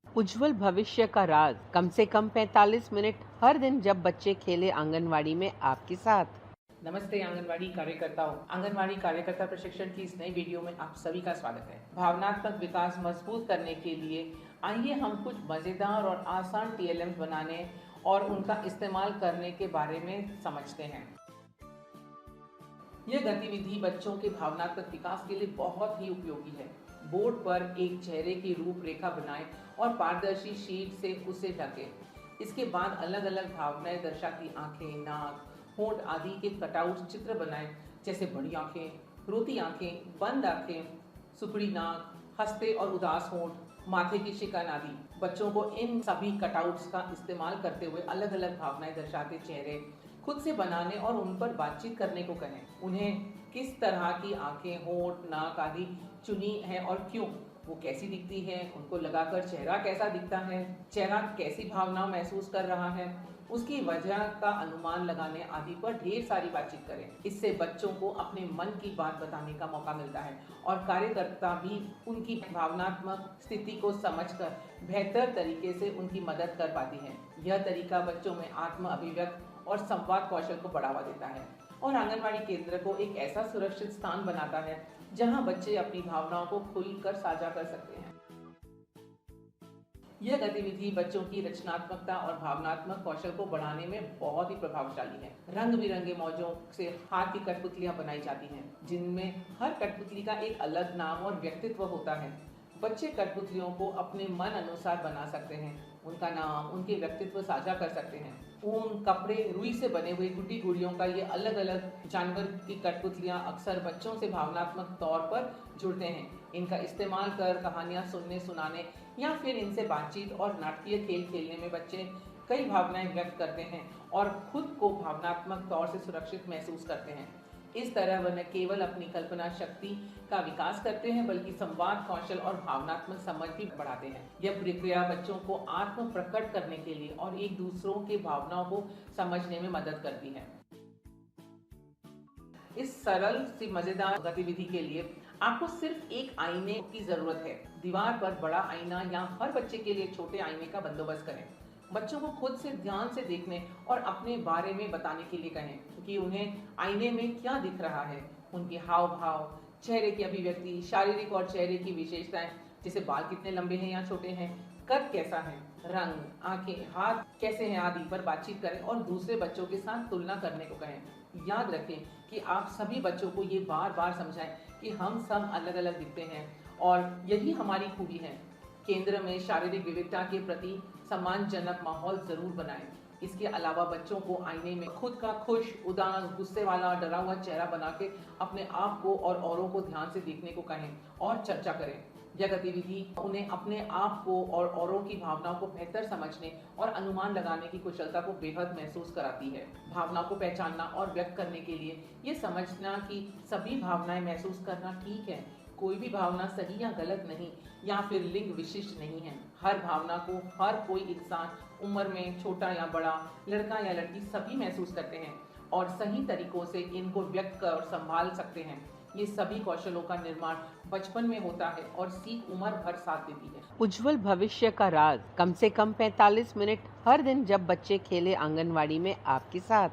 उज्जवल भविष्य का राज कम से कम 45 मिनट हर दिन जब बच्चे खेले आंगनवाड़ी में आपके साथ। नमस्ते आंगनवाड़ी कार्यकर्ताओं। आंगनवाड़ी कार्यकर्ता प्रशिक्षण की इस नई वीडियो में आप सभी का स्वागत है। भावनात्मक विकास मजबूत करने के लिए आइए हम कुछ मजेदार और आसान टीएलएम बनाने और उनका इस्तेमाल करने के बारे में समझते हैं। यह गतिविधि बच्चों के भावनात्मक विकास के लिए बहुत ही उपयोगी है। बोर्ड पर एक चेहरे की रूपरेखा बनाएं और पारदर्शी शीट से उसे ढकें। इसके बाद अलग अलग भावनाएं दर्शाती आंखें, नाक, होंठ आदि के कटआउट चित्र बनाएं, जैसे बड़ी आंखें, रोती आंखें, बंद आंखें, सुखड़ी नाक, हंसते और उदास होंठ, माथे की शिकन आदि। बच्चों को इन सभी कटआउट्स का इस्तेमाल करते हुए अलग अलग भावनाएं दर्शाते चेहरे खुद से बनाने और उन पर बातचीत करने को कहें। उन्हें किस तरह की आंखें, होंठ, नाक आदि चुनी है और क्यों, वो कैसी दिखती है, उनको लगाकर चेहरा कैसा दिखता है, चेहरा कैसी भावना महसूस कर रहा है, उसकी वजह का अनुमान लगाने आदि पर ढेर सारी बातचीत करें। इससे बच्चों को अपने मन की बात बताने का मौका मिलता है और कार्यकर्ता भी उनकी भावनात्मक स्थिति को समझकर बेहतर तरीके से उनकी मदद कर पाती है। यह तरीका बच्चों में आत्म अभिव्यक्त और संवाद कौशल को बढ़ावा देता है और आंगनवाड़ी केंद्र को एक ऐसा सुरक्षित स्थान बनाता है जहां बच्चे अपनी भावनाओं को खुलकर साझा कर सकते हैं। यह गतिविधि बच्चों की रचनात्मकता और भावनात्मक कौशल को बढ़ाने में बहुत ही प्रभावशाली है। रंग बिरंगे मौजों से हाथ की कठपुतलियां बनाई जाती हैं, जिनमें हर कठपुतली का एक अलग नाम और व्यक्तित्व होता है। बच्चे कठपुतलियों को अपने मन अनुसार बना सकते हैं, उनका नाम, उनके व्यक्तित्व साझा कर सकते हैं। ऊन, कपड़े, रुई से बने हुए गुड्डी गुड़ियों का ये अलग अलग जानवर की कठपुतलियां अक्सर बच्चों से भावनात्मक तौर पर जुड़ते हैं। इनका इस्तेमाल कर कहानियां सुनने सुनाने या फिर इनसे बातचीत और नाटकीय खेल खेलने में बच्चे कई भावनाएं व्यक्त करते हैं और खुद को भावनात्मक तौर से सुरक्षित महसूस करते हैं। इस तरह वह न केवल अपनी कल्पना शक्ति का विकास करते हैं, बल्कि संवाद कौशल और भावनात्मक समझ भी बढ़ाते हैं। यह प्रक्रिया बच्चों को आत्म प्रकट करने के लिए और एक दूसरों के भावनाओं को समझने में मदद करती है। इस सरल सी मजेदार गतिविधि के लिए आपको सिर्फ एक आईने की जरूरत है। दीवार पर बड़ा आईना या हर बच्चे के लिए छोटे आईने का बंदोबस्त करें। बच्चों को खुद से ध्यान से देखने और अपने बारे में बताने के लिए कहें कि उन्हें आईने में क्या दिख रहा है। उनके हाव भाव, चेहरे की अभिव्यक्ति, शारीरिक और चेहरे की विशेषताएं, जैसे बाल कितने लंबे हैं या छोटे हैं, कद कैसा है, रंग, आंखें, हाथ कैसे हैं आदि पर बातचीत करें और दूसरे बच्चों के साथ तुलना करने को कहें। याद रखें कि आप सभी बच्चों को ये बार बार समझाएं कि हम सब अलग अलग दिखते हैं और यही हमारी खूबी है। केंद्र में शारीरिक विविधता के प्रति सम्मानजनक माहौल जरूर बनाएं। इसके अलावा बच्चों को आईने में खुद का खुश, उदास, गुस्से वाला, डरा हुआ चेहरा बना के अपने आप को और औरों को ध्यान से देखने को कहें और चर्चा करें। यह गतिविधि उन्हें अपने आप को और औरों की भावनाओं को बेहतर समझने और अनुमान लगाने की कुशलता को बेहद महसूस कराती है। भावनाओं को पहचानना और व्यक्त करने के लिए ये समझना कि सभी भावनाएं महसूस करना ठीक है। कोई भी भावना सही या गलत नहीं या फिर लिंग विशिष्ट नहीं है। हर भावना को हर कोई इंसान उम्र में छोटा या बड़ा, लड़का या लड़की सभी महसूस करते हैं और सही तरीकों से इनको व्यक्त कर संभाल सकते हैं। ये सभी कौशलों का निर्माण बचपन में होता है और सीख उम्र भर साथ देती है। उज्जवल भविष्य का राज कम से कम 45 मिनट हर दिन जब बच्चे खेले आंगनवाड़ी में आपके साथ।